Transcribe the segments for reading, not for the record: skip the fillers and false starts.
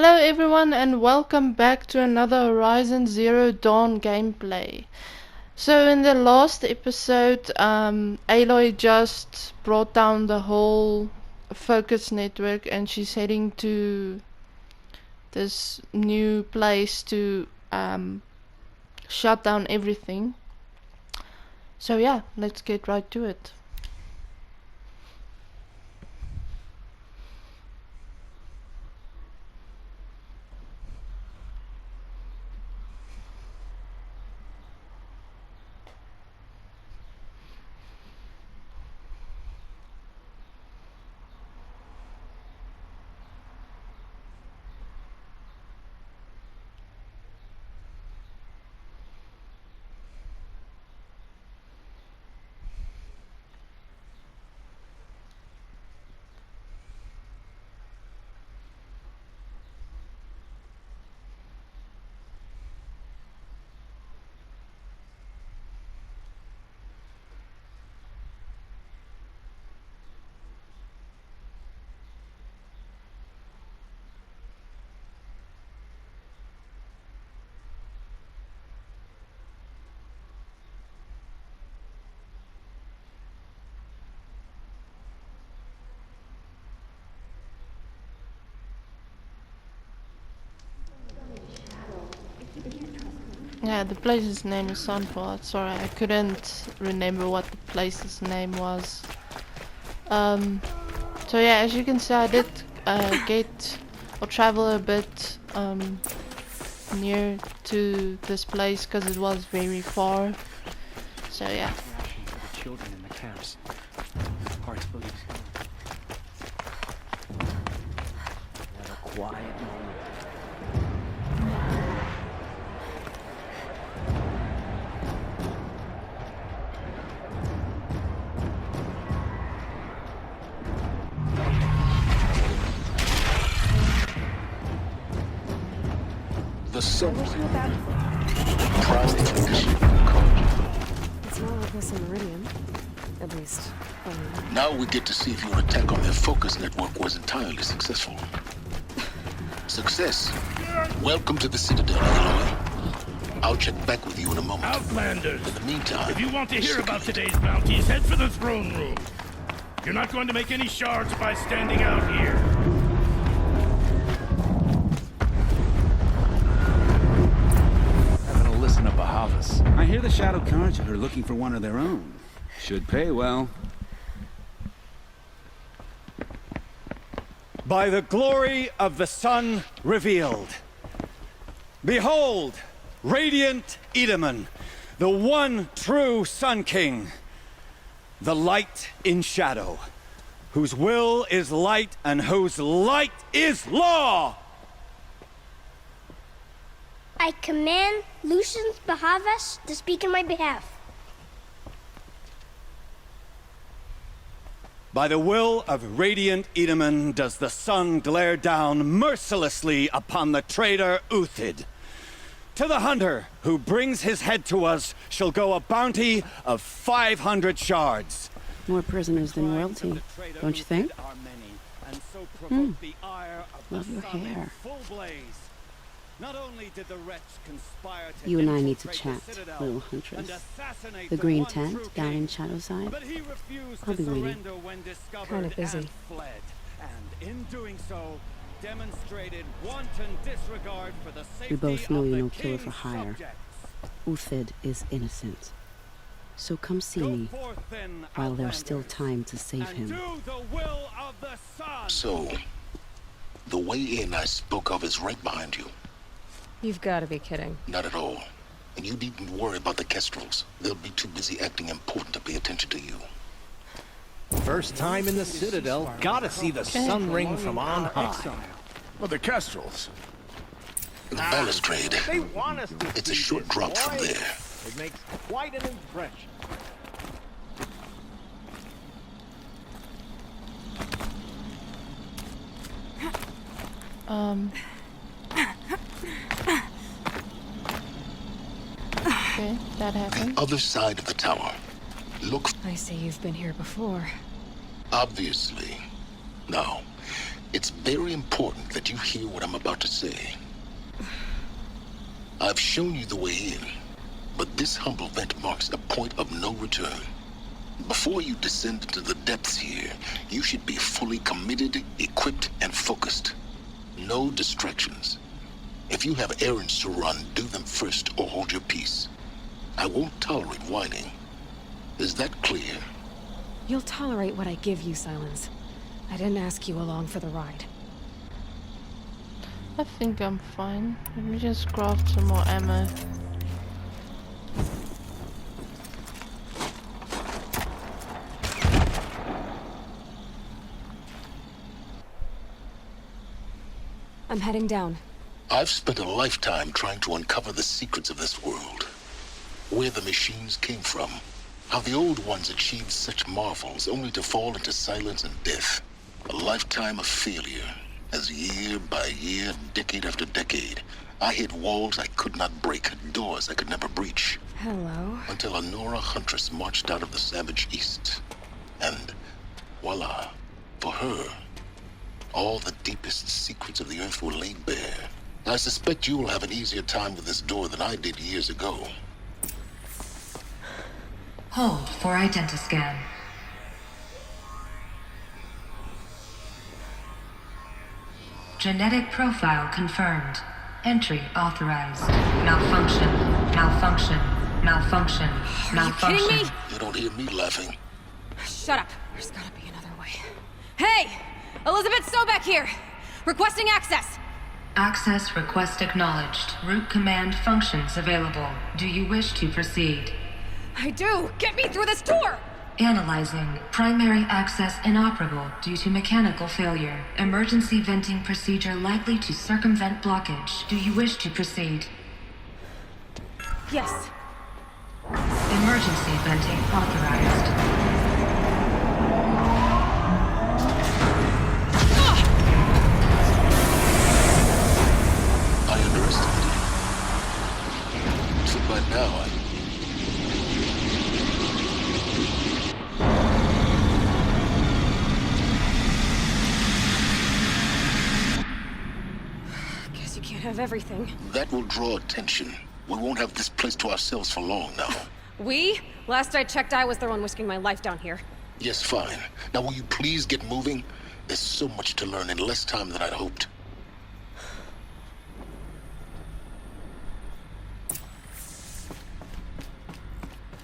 Hello everyone and welcome back to another Horizon Zero Dawn gameplay. So in the last episode, Aloy just brought down the whole focus network and she's heading to this new place to shut down everything. So yeah, let's get right to it. Yeah, the place's name is Sunfall. Sorry, I couldn't remember what the place's name was. So yeah, as you can see, I did get or travel a bit near to this place because it was very far. So yeah. Ration for the children in the camps. Hard to believe. What a quiet moment. The sun. It's not like this in Meridian. At least, Now we get to see if your attack on their focus network was entirely successful. Success. Welcome to the Citadel, Aloy. I'll check back with you in a moment. Outlanders! In the meantime, If you want to hear about today's bounties, head for the throne room. You're not going to make any shards by standing out here. Having a listen to Bahavas. I hear the Shadow Carja are looking for one of their own. Should pay well. By the glory of the sun revealed. Behold, radiant Edaman, the one true Sun King, the light in shadow, whose will is light and whose light is law! I command Lucius Bahavas to speak in my behalf. By the will of radiant Edaman does the sun glare down mercilessly upon the traitor Uthid. To the hunter who brings his head to us shall go a bounty of 500 shards. more prisoners than royalty, don't you think? Love your hair. Not only did the wretch conspire to You and I infiltrate need to the chat, Citadel little and huntress. assassinate The green one tent true down king, in Shadowside. but he refused I'll to be waiting. surrender when discovered Kinda busy. and fled. And in doing so, demonstrated wanton disregard for the safety We both know of you're the no killer king's for hire. subjects. Uthid is innocent. So come see Go me forth then, while there's still Outlanders, time to save and him. do the will of the sun. so the way in I spoke of is right behind you. You've got to be kidding. Not at all. And you needn't worry about the Kestrels. They'll be too busy acting important to pay attention to you. First time in the Citadel, gotta see the sun ring from on high. Well, the Kestrels. The balustrade. They want us to It's a see short this, drop from boy. there. It makes quite an impression. Okay, that happened. Other side of the tower. Look I see you've been here before. obviously. Now, It's very important that you hear what I'm about to say. I've shown you the way in, but this humble vent marks a point of no return. Before you descend into the depths here, you should be fully committed, equipped, and focused. No distractions. If you have errands to run, do them first or hold your peace. I won't tolerate whining. Is that clear? You'll tolerate what I give you, Silence. I didn't ask you along for the ride. I think I'm fine. Let me just craft some more ammo. I'm heading down. I've spent a lifetime trying to uncover the secrets of this world. Where the machines came from. How the old ones achieved such marvels only to fall into silence and death. A lifetime of failure. As year by year, decade after decade, I hit walls I could not break, doors I could never breach. Hello. Until a Nora huntress marched out of the savage east. And voila, for her, all the deepest secrets of the earth were laid bare. I suspect you will have an easier time with this door than I did years ago. Hold for identiscan. Genetic profile confirmed. Entry authorized. Malfunction. Malfunction. Malfunction. Malfunction. Are you kidding me? You don't hear me laughing. Shut up. There's gotta be another way. Hey! Elizabeth Sobek here! Requesting access! Access request acknowledged. Root command functions available. Do you wish to proceed? I do! Get me through this door! Analyzing. Primary access inoperable due to mechanical failure. Emergency venting procedure likely to circumvent blockage. Do you wish to proceed? Yes. Emergency venting authorized. I underestimated you. So by now, Guess you can't have everything. that will draw attention. We won't have this place to ourselves for long now. We? Last I checked, I was the one risking my life down here. Yes, fine. Now will you please get moving? There's so much to learn in less time than I'd hoped.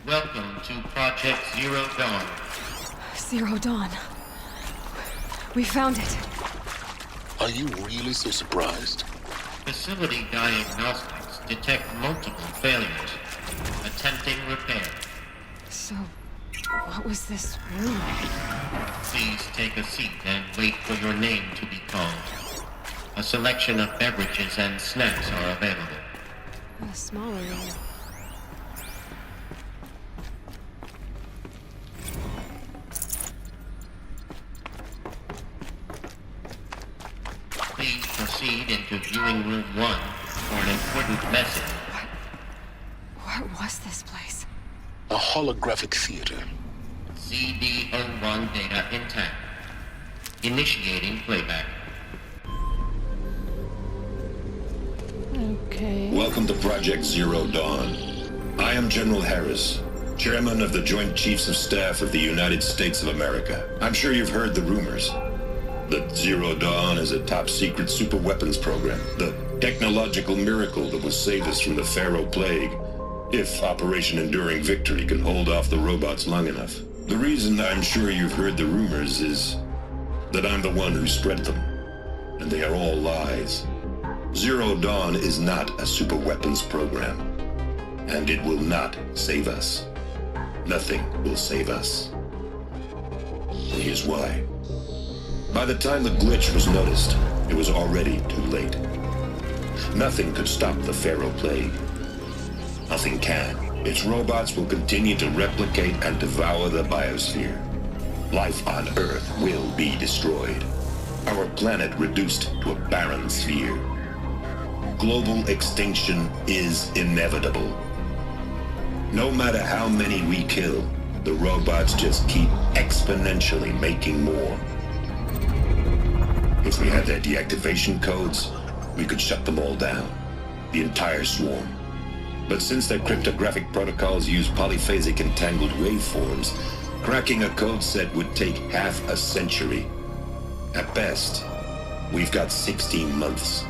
Welcome to Project Zero Dawn. Zero Dawn. We found it. Are you really so surprised? Facility diagnostics detect multiple failures. Attempting repair. So, what was this room? Please take a seat and wait for your name to be called. A selection of beverages and snacks are available. A smaller room. Please proceed into viewing room 1 for an important message. What was this place? A holographic theater. CD01 data intact. Initiating playback. Okay. Welcome to Project Zero Dawn. I am General Harris, Chairman of the Joint Chiefs of Staff of the United States of America. I'm sure you've heard the rumors that Zero Dawn is a top-secret superweapons program, the technological miracle that will save us from the Pharaoh Plague, if Operation Enduring Victory can hold off the robots long enough. The reason I'm sure you've heard the rumors is that I'm the one who spread them, and they are all lies. Zero Dawn is not a superweapons program, and it will not save us. Nothing will save us. Here's why. By the time the glitch was noticed, it was already too late. Nothing could stop the Pharaoh Plague. Nothing can. Its robots will continue to replicate and devour the biosphere. Life on Earth will be destroyed. Our planet reduced to a barren sphere. Global extinction is inevitable. No matter how many we kill, the robots just keep exponentially making more. If we had their deactivation codes, we could shut them all down. The entire swarm. But since their cryptographic protocols use polyphasic entangled waveforms, cracking a code set would take half a century. At best, we've got 16 months.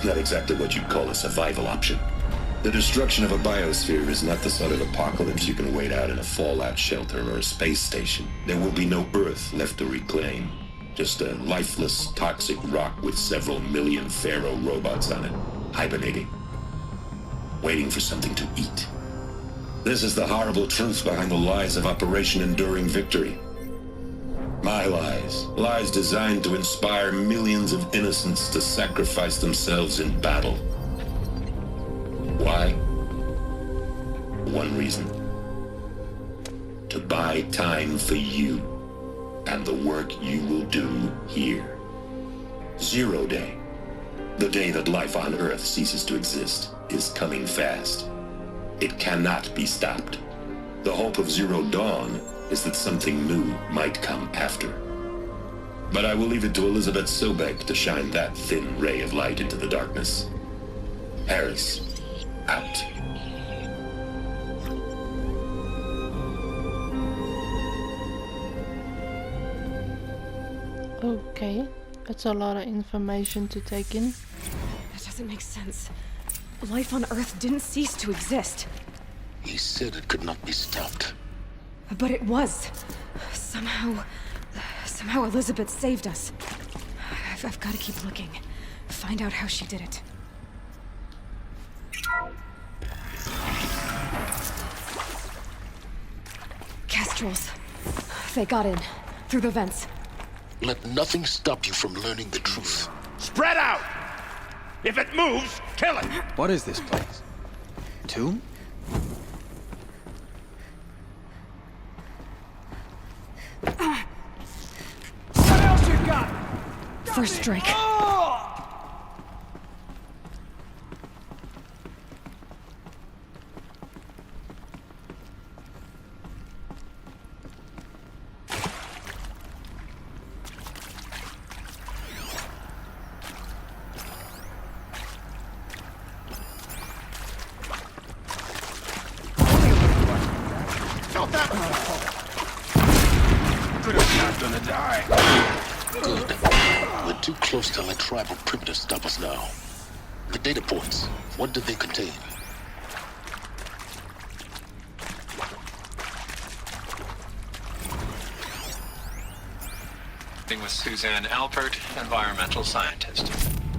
Not exactly what you'd call a survival option. The destruction of a biosphere is not the sort of apocalypse you can wait out in a fallout shelter or a space station. There will be no Earth left to reclaim. Just a lifeless, toxic rock with several million Pharaoh robots on it, hibernating, waiting for something to eat. This is the horrible truth behind the lies of Operation Enduring Victory. My lies. Lies designed to inspire millions of innocents to sacrifice themselves in battle. Why? One reason. To buy time for you and the work you will do here. 0 Day. The day that life on Earth ceases to exist is coming fast. It cannot be stopped. The hope of Zero Dawn is that something new might come after. But I will leave it to Elizabeth Sobek to shine that thin ray of light into the darkness. Harris, out. Okay, that's a lot of information to take in. That doesn't make sense. Life on Earth didn't cease to exist. He said it could not be stopped. But it was. Somehow Elizabeth saved us. I've got to keep looking. Find out how she did it. Kestrels. They got in. Through the vents. Let nothing stop you from learning the truth. Spread out! If it moves, kill it! What is this place? Tomb? What else you got? First strike. Good. We're too close to let tribal primitives stop us now. The data points, what do they contain? With Suzanne Alpert, environmental scientist.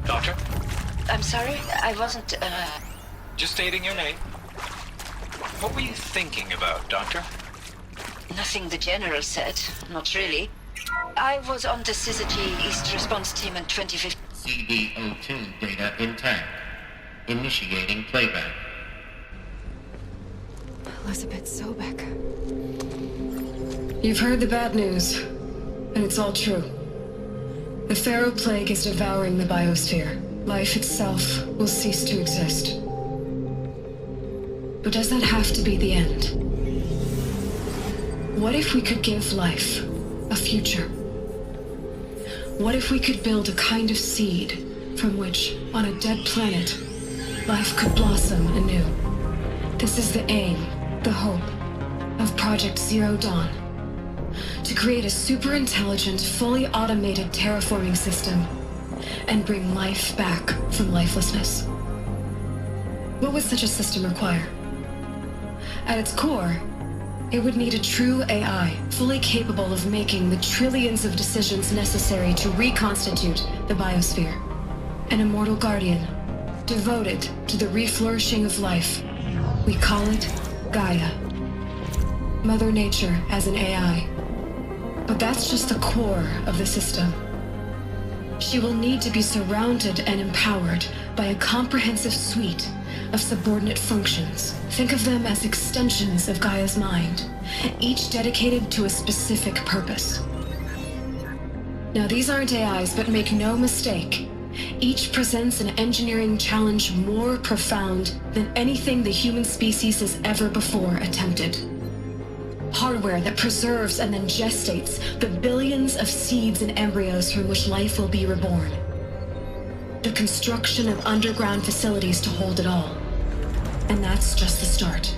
Doctor? I'm sorry, I wasn't, Just stating your name. What were you thinking about, Doctor? Nothing the General said, not really. I was on the Syzygy East Response Team in 2015. CB02 data intact. Initiating playback. Elizabeth Sobek. You've heard the bad news, and it's all true. The Pharaoh Plague is devouring the biosphere. Life itself will cease to exist. But does that have to be the end? What if we could give life a future? What if we could build a kind of seed from which, on a dead planet, life could blossom anew? This is the aim, the hope, of Project Zero Dawn. To create a super-intelligent, fully automated terraforming system and bring life back from lifelessness. What would such a system require? At its core, it would need a true AI, fully capable of making the trillions of decisions necessary to reconstitute the biosphere. An immortal guardian, devoted to the reflourishing of life. We call it Gaia. Mother Nature as an AI. But that's just the core of the system. She will need to be surrounded and empowered by a comprehensive suite of subordinate functions. Think of them as extensions of Gaia's mind, each dedicated to a specific purpose. Now, these aren't AIs, but make no mistake, each presents an engineering challenge more profound than anything the human species has ever before attempted. Hardware that preserves and then gestates the billions of seeds and embryos from which life will be reborn. The construction of underground facilities to hold it all. And that's just the start.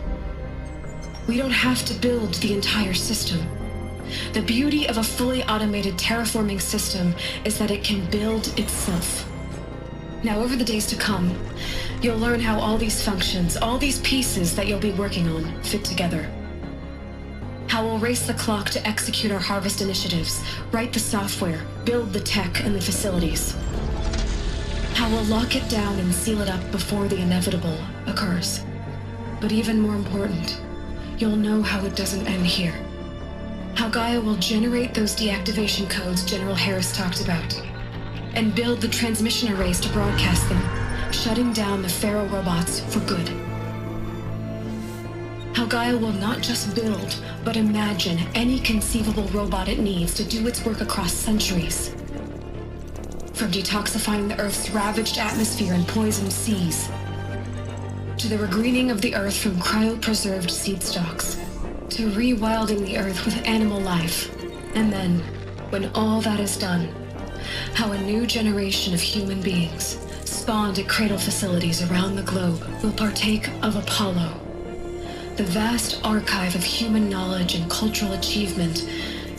We don't have to build the entire system. The beauty of a fully automated terraforming system is that it can build itself. Now, over the days to come, you'll learn how all these functions, all these pieces that you'll be working on, fit together. How we'll race the clock to execute our harvest initiatives, write the software, build the tech and the facilities. How we'll lock it down and seal it up before the inevitable occurs. But even more important, you'll know how it doesn't end here. How Gaia will generate those deactivation codes General Harris talked about, and build the transmission arrays to broadcast them, shutting down the Pharaoh robots for good. How Gaia will not just build, but imagine any conceivable robot it needs to do its work across centuries. From detoxifying the Earth's ravaged atmosphere and poisoned seas, to the regreening of the Earth from cryopreserved seed stalks, to rewilding the Earth with animal life. And then, when all that is done, how a new generation of human beings, spawned at cradle facilities around the globe, will partake of Apollo, the vast archive of human knowledge and cultural achievement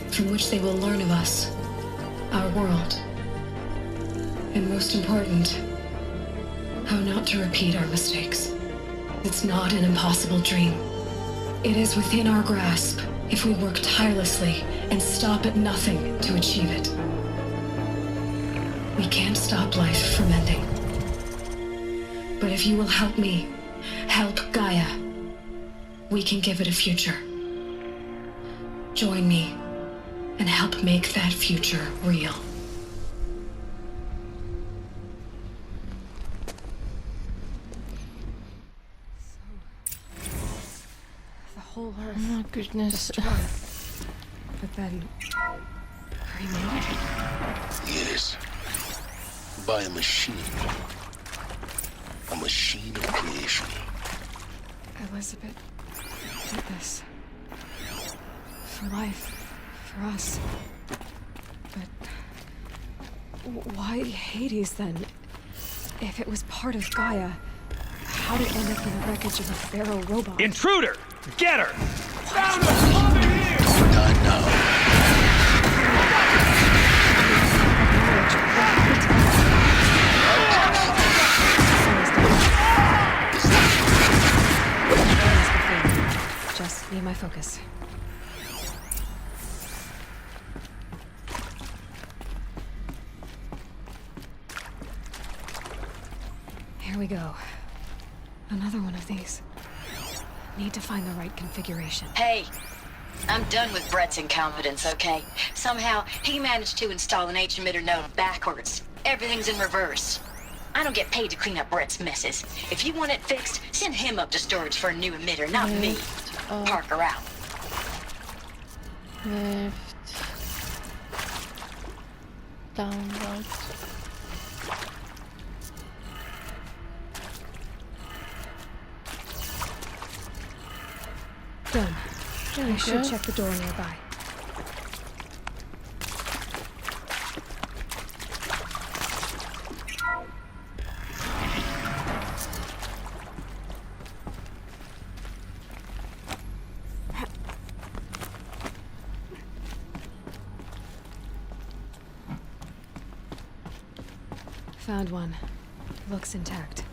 from which they will learn of us, our world. And most important, how not to repeat our mistakes. It's not an impossible dream. It is within our grasp if we work tirelessly and stop at nothing to achieve it. We can't stop life from ending. But if you will help me, help Gaia, we can give it a future. Join me and help make that future real. The whole Earth. Oh my goodness. Destroyed. But then remade? Yes. By a machine. A machine of creation. Elizabeth did this. For life. For us. But why Hades then? If it was part of Gaia, how'd it end up in the wreckage of a Pharaoh robot? Intruder! Get her! Found her! Over here! Not now. Just need my focus. Here we go. Another one of these. Need to find the right configuration. Hey, I'm done with Brett's incompetence, okay? Somehow, he managed to install an H-emitter node backwards. Everything's in reverse. I don't get paid to clean up Brett's messes. If you want it fixed, send him up to storage for a new emitter, not me. Parker out. Left. Down, right. Done. There I we should go. check the door nearby. Found one. Looks intact.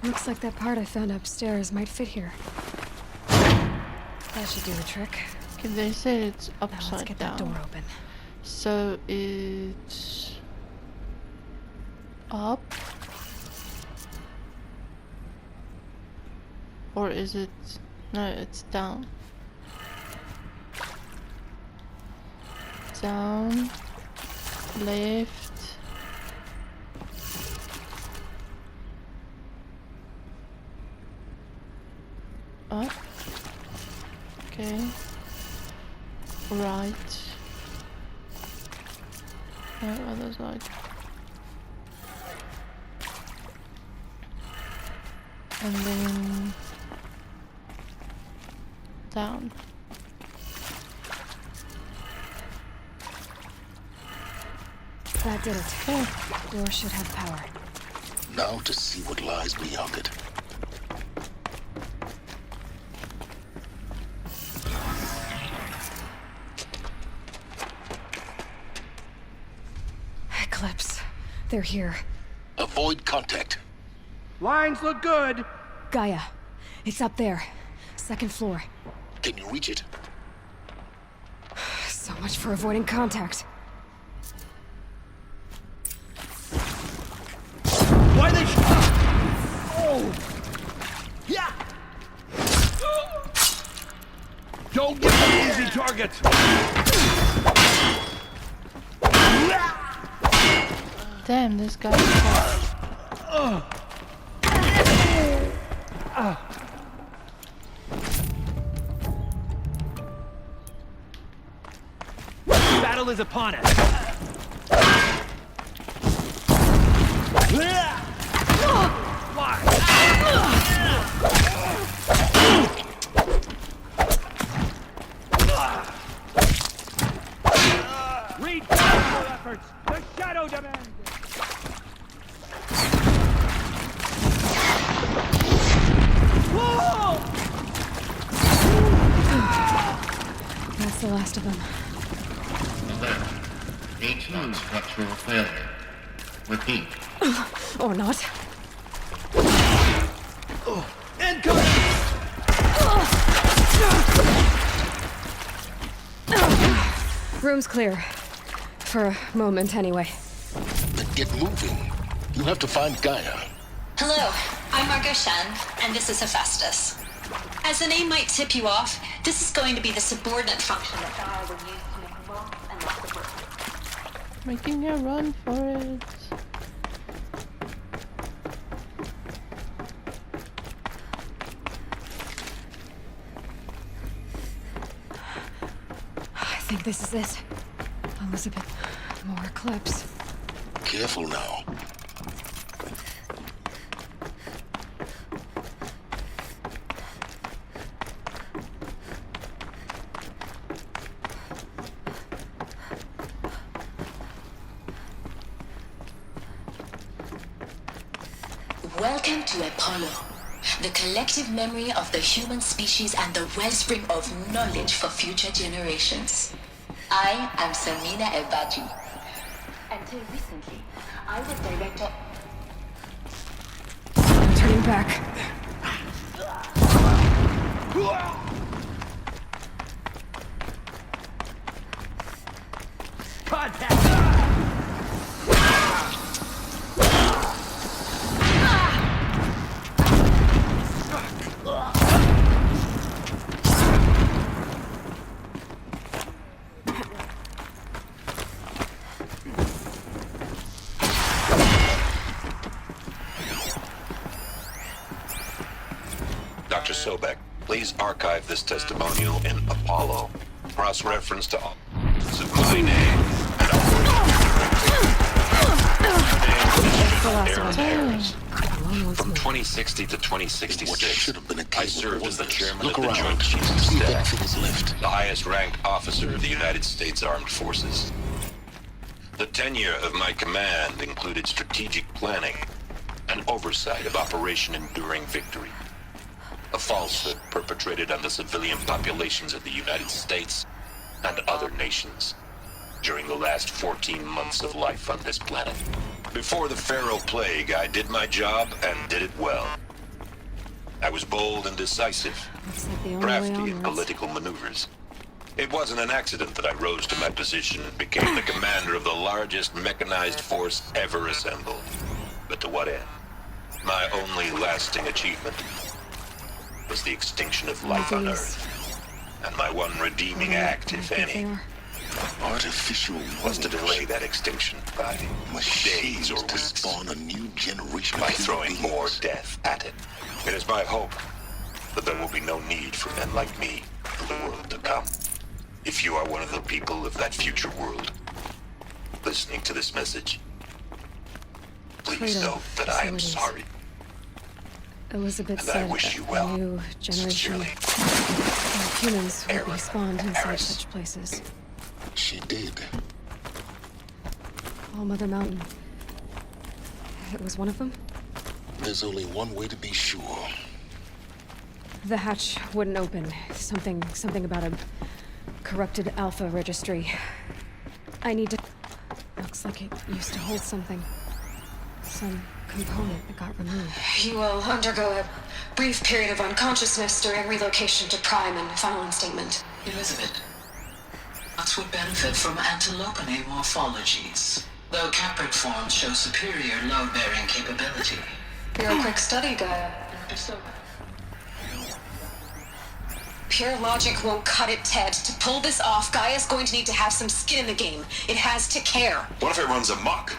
Looks like that part I found upstairs might fit here. That should do the trick. Okay, they said it's Now let's upside get down. that door open. So it's up, or is it? No, it's down. Down, left. Up. Okay. Right. No, other side. And then down. That did it. Okay. Door should have power. Now to see what lies beyond it. Eclipse. They're here. Avoid contact. Lines look good. Gaia. It's up there. Second floor. Can you reach it? So much for avoiding contact. Why they Oh! Yeah! Don't give them easy targets! Damn, this guy is tough. Battle is upon us. Redouble efforts! The shadow demands it! Whoa! That's the last of them. Alert. H-Log structural failure. Repeat. Or not. Incoming! Room's clear. For a moment, anyway. Then get moving. You have to find Gaia. Hello, I'm Margot Shen, and this is Hephaestus. As the name might tip you off, this is going to be the subordinate function that Gaia will use to make wealth and lots of work. Making a run for it. I think this is it. Elizabeth, more Eclipse. Careful now. Welcome to Apollo, the collective memory of the human species and the wellspring of knowledge for future generations. I am Samina Ebaju. Until recently, I was director... I'm turning back. Contact! Dr. Sobek, please archive this testimonial in Apollo. Cross-reference to all. My name and Aaron Harris. From 2060 to 2066, I served as the chairman of the Joint Chiefs of Staff, the highest-ranked officer of the United States Armed Forces. The tenure of my command included strategic planning and oversight of Operation Enduring Victory, a falsehood perpetrated on the civilian populations of the United States and other nations during the last 14 months of life on this planet. Before the Pharaoh Plague, I did my job and did it well. I was bold and decisive, Looks like the only way crafty in onwards. political maneuvers. It wasn't an accident that I rose to my position and became the commander of the largest mechanized force ever assembled. But to what end? My only lasting achievement was the extinction of life on Earth. And my one redeeming act, if any, Artificial was to delay that extinction by days or to weeks, spawn a new generation by of human throwing beings. more death at it. It is my hope that there will be no need for men like me in the world to come. If you are one of the people of that future world listening to this message, please Freedom know that I am facilities. sorry. Elizabeth And I said wish you a well. new generation Sincerely. of humans would be Aaron spawned inside Harris. such places. She did. All Mother Mountain. It was one of them? There's only one way to be sure. The hatch wouldn't open. Something about a corrupted Alpha registry. I need to... Looks like it used to hold something. Some component that got removed. You will undergo a brief period of unconsciousness during relocation to Prime and final instatement. Elizabeth, Knox would benefit from antilopinae morphologies, though caprid forms show superior load-bearing capability. You're a quick study, Gaia. Pure logic won't cut it, Ted. To pull this off, Gaia's going to need to have some skin in the game. It has to care. What if it runs amok?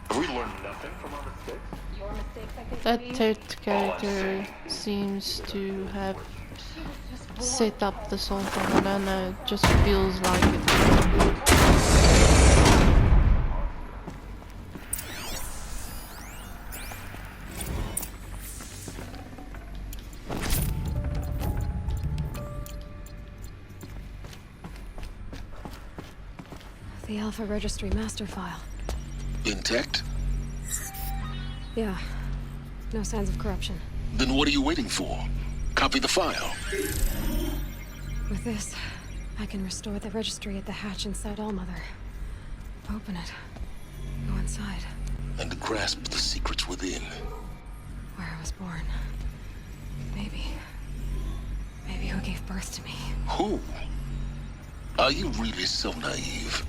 Have we learned nothing from our mistakes? That Ted character seems to have set up the song. I don't know, it just feels like it. The Alpha Registry master file. Intact? Yeah. No signs of corruption. Then what are you waiting for? Copy the file. With this, I can restore the registry at the hatch inside Allmother. Open it. Go inside. And grasp the secrets within. Where I was born. Maybe who gave birth to me. Who? Are you really so naive?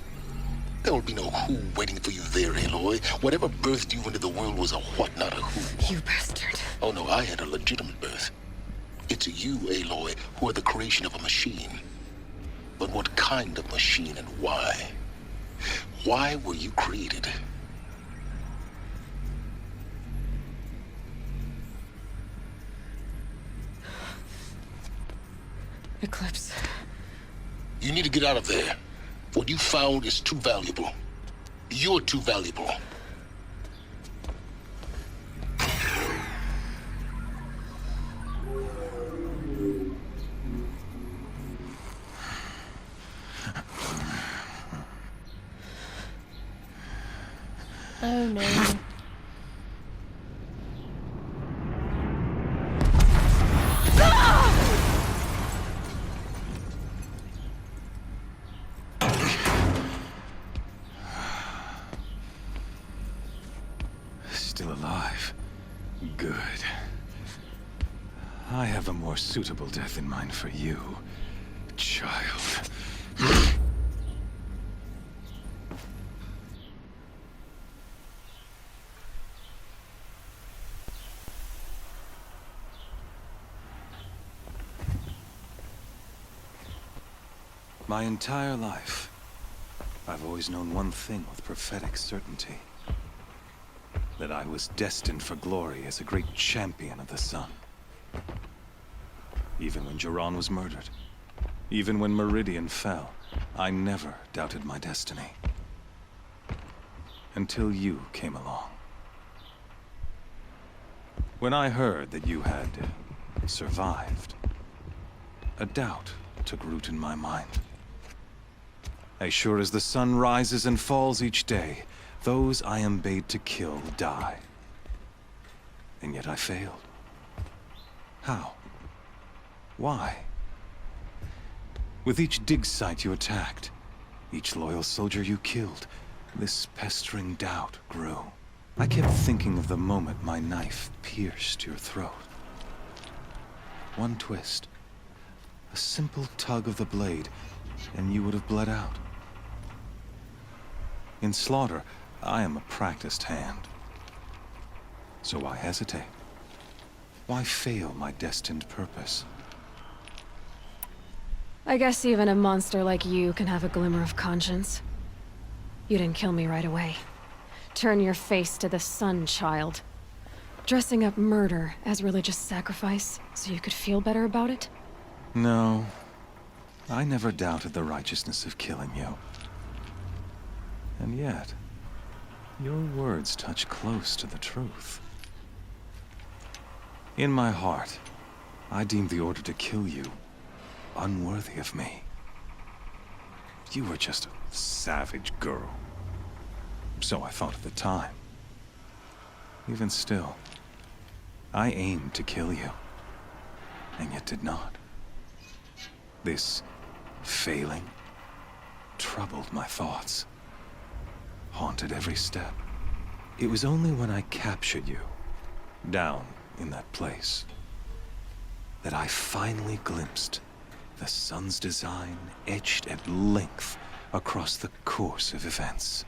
There will be no who waiting for you there, Aloy. Whatever birthed you into the world was a what, not a who. You bastard. Oh no, I had a legitimate birth. It's you, Aloy, who are the creation of a machine. But what kind of machine and why? Why were you created? Eclipse. You need to get out of there. What you found is too valuable. You're too valuable. Oh no. Still alive. Good. I have a more suitable death in mind for you, child. My entire life, I've always known one thing with prophetic certainty. That I was destined for glory as a great champion of the sun. Even when Jiran was murdered, even when Meridian fell, I never doubted my destiny. Until you came along. When I heard that you had survived, a doubt took root in my mind. As sure as the sun rises and falls each day, those I am bade to kill die. And yet I failed. How? Why? With each dig site you attacked, each loyal soldier you killed, this pestering doubt grew. I kept thinking of the moment my knife pierced your throat. One twist, a simple tug of the blade, and you would have bled out. In slaughter, I am a practiced hand. So why hesitate? Why fail my destined purpose? I guess even a monster like you can have a glimmer of conscience. You didn't kill me right away. Turn your face to the sun, child. Dressing up murder as religious sacrifice so you could feel better about it? No. I never doubted the righteousness of killing you. And yet, your words touch close to the truth. In my heart, I deemed the order to kill you unworthy of me. You were just a savage girl. So I thought at the time. Even still, I aimed to kill you, and yet did not. This failing troubled my thoughts, haunted every step. It was only when I captured you, down in that place, that I finally glimpsed the sun's design etched at length across the course of events.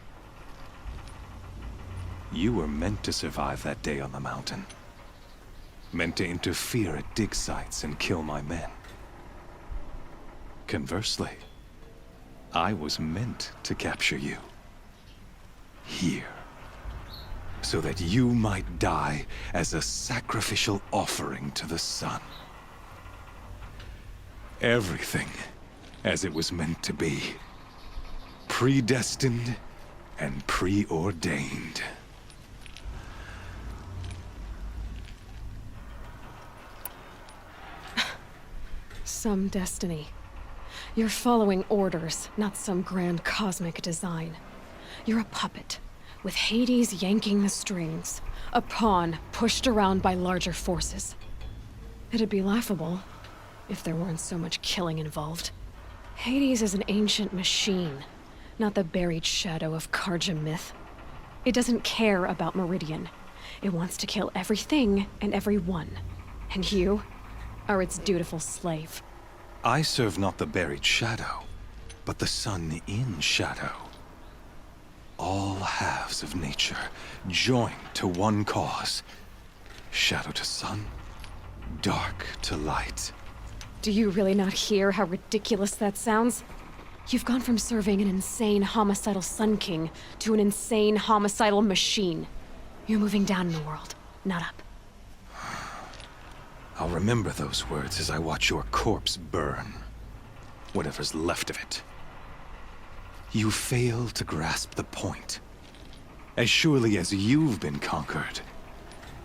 You were meant to survive that day on the mountain. Meant to interfere at dig sites and kill my men. Conversely, I was meant to capture you. Here. So that you might die as a sacrificial offering to the sun. Everything as it was meant to be. Predestined and preordained. Some destiny. You're following orders, not some grand cosmic design. You're a puppet, with Hades yanking the strings. A pawn pushed around by larger forces. It'd be laughable if there weren't so much killing involved. Hades is an ancient machine, not the buried shadow of Karja myth. It doesn't care about Meridian. It wants to kill everything and everyone. And you are its dutiful slave. I serve not the buried shadow, but the sun in shadow. All halves of nature joined to one cause. Shadow to sun, dark to light. Do you really not hear how ridiculous that sounds? You've gone from serving an insane homicidal Sun King to an insane homicidal machine. You're moving down in the world, not up. I'll remember those words as I watch your corpse burn. Whatever's left of it. You fail to grasp the point. As surely as you've been conquered,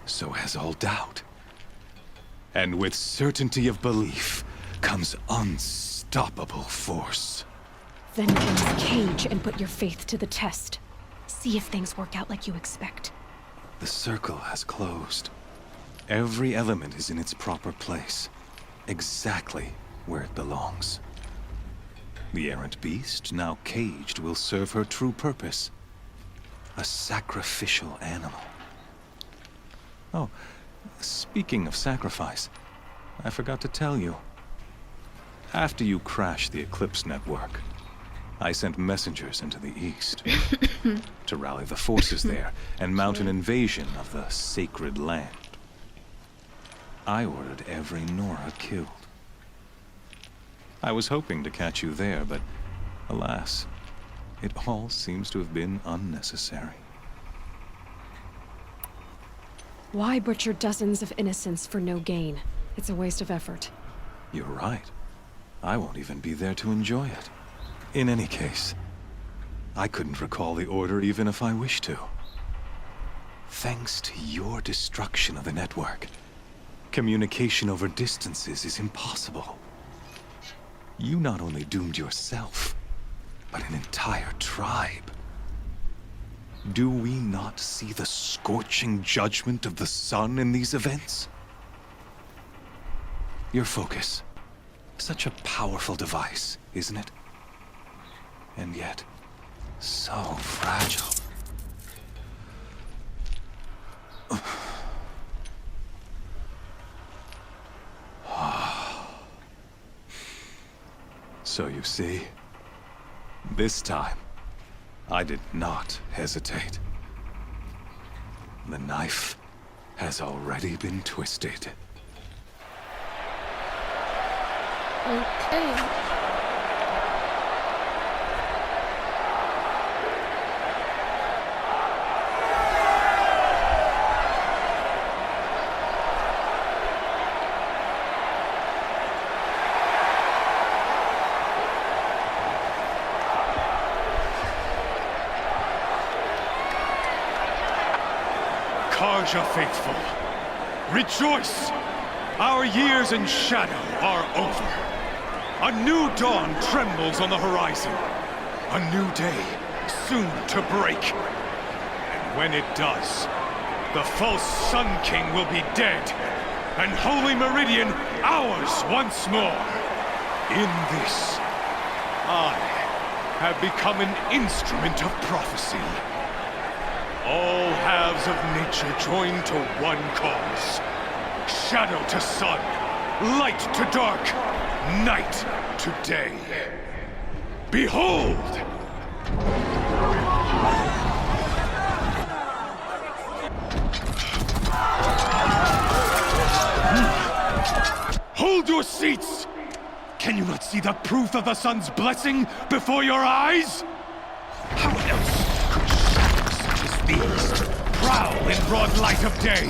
so has all doubt. And with certainty of belief comes unstoppable force. Then close the cage and put your faith to the test. See if things work out like you expect. The circle has closed. Every element is in its proper place, exactly where it belongs. The errant beast, now caged, will serve her true purpose. A sacrificial animal. Oh, speaking of sacrifice, I forgot to tell you. After you crashed the Eclipse network, I sent messengers into the east to rally the forces there and mount an invasion of the sacred land. I ordered every Nora killed. I was hoping to catch you there, but alas, it all seems to have been unnecessary. Why butcher dozens of innocents for no gain? It's a waste of effort. You're right. I won't even be there to enjoy it. In any case, I couldn't recall the order even if I wished to. Thanks to your destruction of the network, communication over distances is impossible. You not only doomed yourself, but an entire tribe. Do we not see the scorching judgment of the sun in these events? Your focus. Such a powerful device, isn't it? And yet, so fragile. So you see, this time, I did not hesitate. The knife has already been twisted. Okay. Karja faithful, Rejoice! Our years in shadow are over. A new dawn trembles on the horizon. A new day soon to break. And when it does, the false Sun King will be dead, and Holy Meridian ours once more. In this, I have become an instrument of prophecy. All halves of nature join to one cause. Shadow to sun, light to dark, night to day. Behold! Hold your seats! Can you not see the proof of the sun's blessing before your eyes? How else could shadows such as these prowl in broad light of day?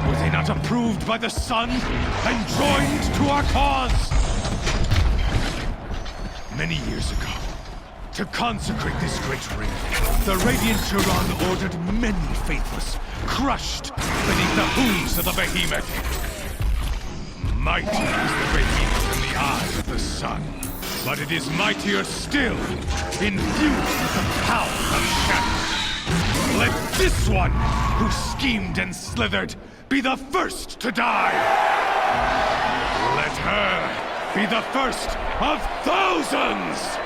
Were they not approved by the sun and joined to our cause? Many years ago, to consecrate this great ring, the Radiant Turan ordered many faithless, crushed beneath the hooves of the behemoth. Mighty is the behemoth in the eye of the sun, but it is mightier still, infused with the power of shadow. Let this one, who schemed and slithered, be the first to die! Let her be the first of thousands!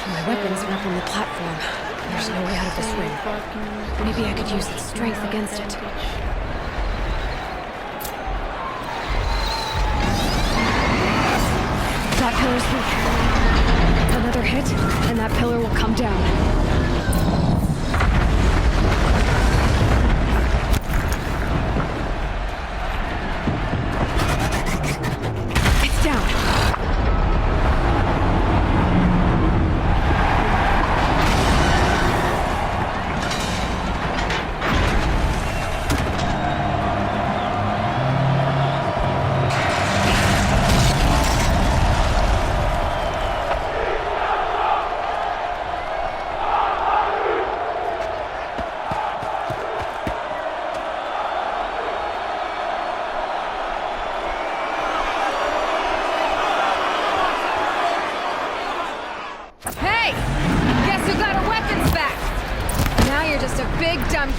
My weapons are up on the platform. There's no way out of this ring. Maybe I could use its strength against it. That pillar's weak. Another hit, and that pillar will come down. It's down.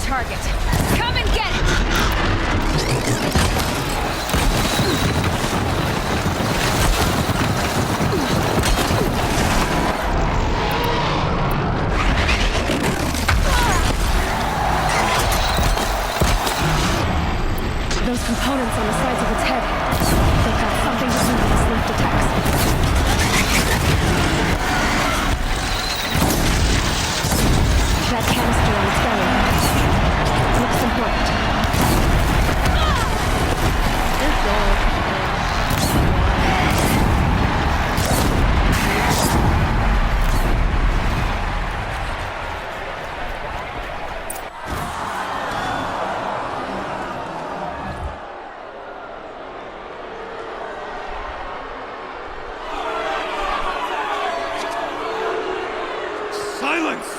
Target. Come and get it! Those components on the sides of its head. They've got something to do with its lift attacks. That canister on its belly. Looks important. Silence!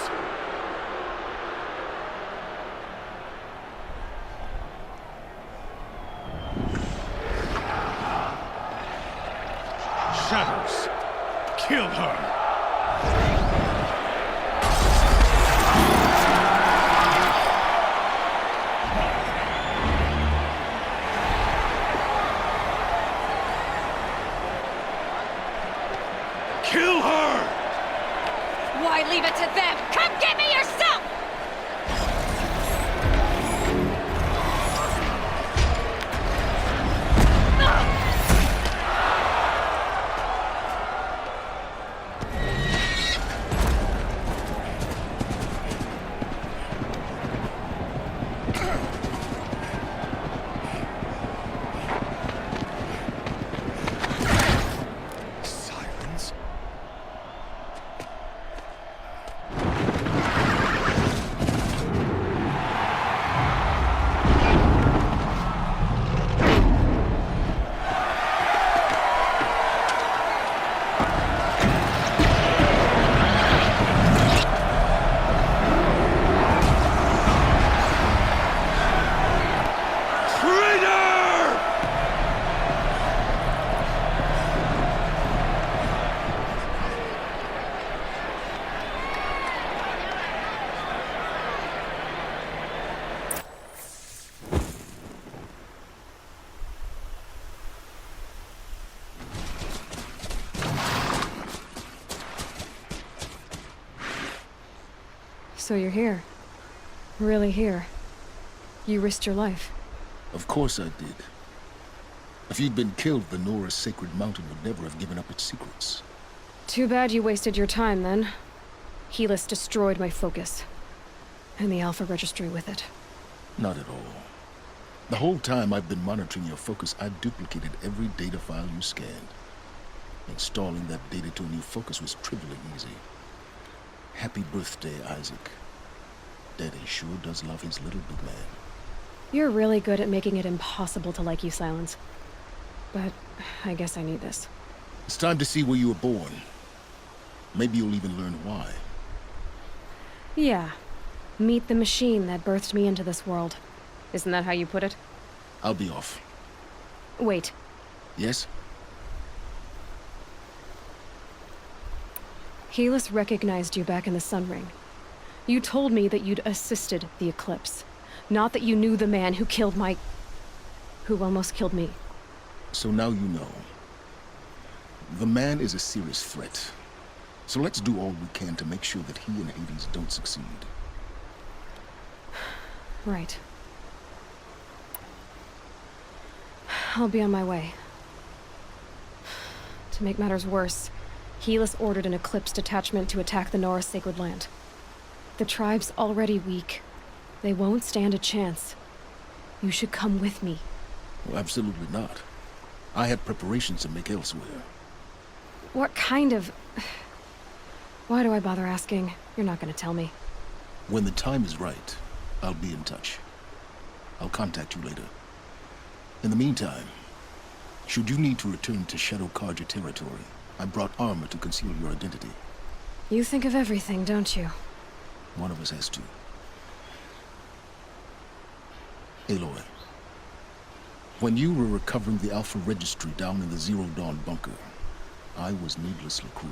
Shadows, kill her! Kill her! Why leave it to them? Come get me yourself! So you're here. Really here. You risked your life. Of course I did. If you'd been killed, the Nora's sacred mountain would never have given up its secrets. Too bad you wasted your time, then. Helis destroyed my focus. And the Alpha Registry with it. Not at all. The whole time I've been monitoring your focus, I've duplicated every data file you scanned. Installing that data to a new focus was trivially easy. Happy birthday, Isaac. Daddy sure does love his little big man. You're really good at making it impossible to like you, Silence. But I guess I need this. It's time to see where you were born. Maybe you'll even learn why. Yeah. Meet the machine that birthed me into this world. Isn't that how you put it? I'll be off. Wait. Yes? Helis recognized you back in the Sun Ring. You told me that you'd assisted the Eclipse. Not that you knew the man who killed who almost killed me. So now you know. The man is a serious threat. So let's do all we can to make sure that he and Hades don't succeed. Right. I'll be on my way. To make matters worse, Helis ordered an Eclipse detachment to attack the Nora Sacred Land. The tribe's already weak. They won't stand a chance. You should come with me. Well, absolutely not. I had preparations to make elsewhere. What kind of... Why do I bother asking? You're not gonna tell me. When the time is right, I'll be in touch. I'll contact you later. In the meantime, should you need to return to Shadow Carja territory, I brought armor to conceal your identity. You think of everything, don't you? One of us has to. Aloy, when you were recovering the Alpha Registry down in the Zero Dawn bunker, I was needlessly cruel.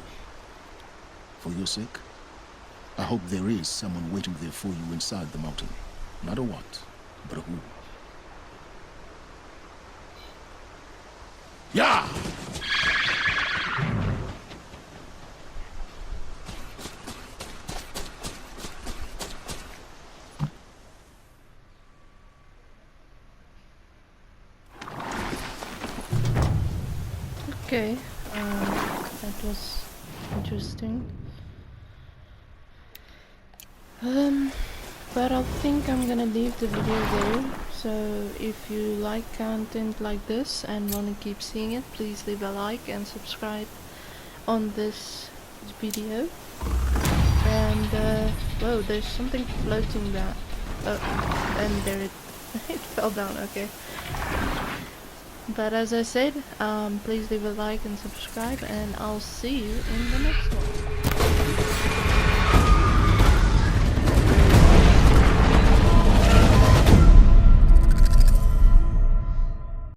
For your sake, I hope there is someone waiting there for you inside the mountain. Not a what, but a who. Yeah! Okay, that was interesting. But I think I'm gonna leave the video there. So if you like content like this and want to keep seeing it, please leave a like and subscribe on this video. And whoa, there's something floating down. Oh, and there it fell down. Okay. But as I said, please leave a like and subscribe, and I'll see you in the next one.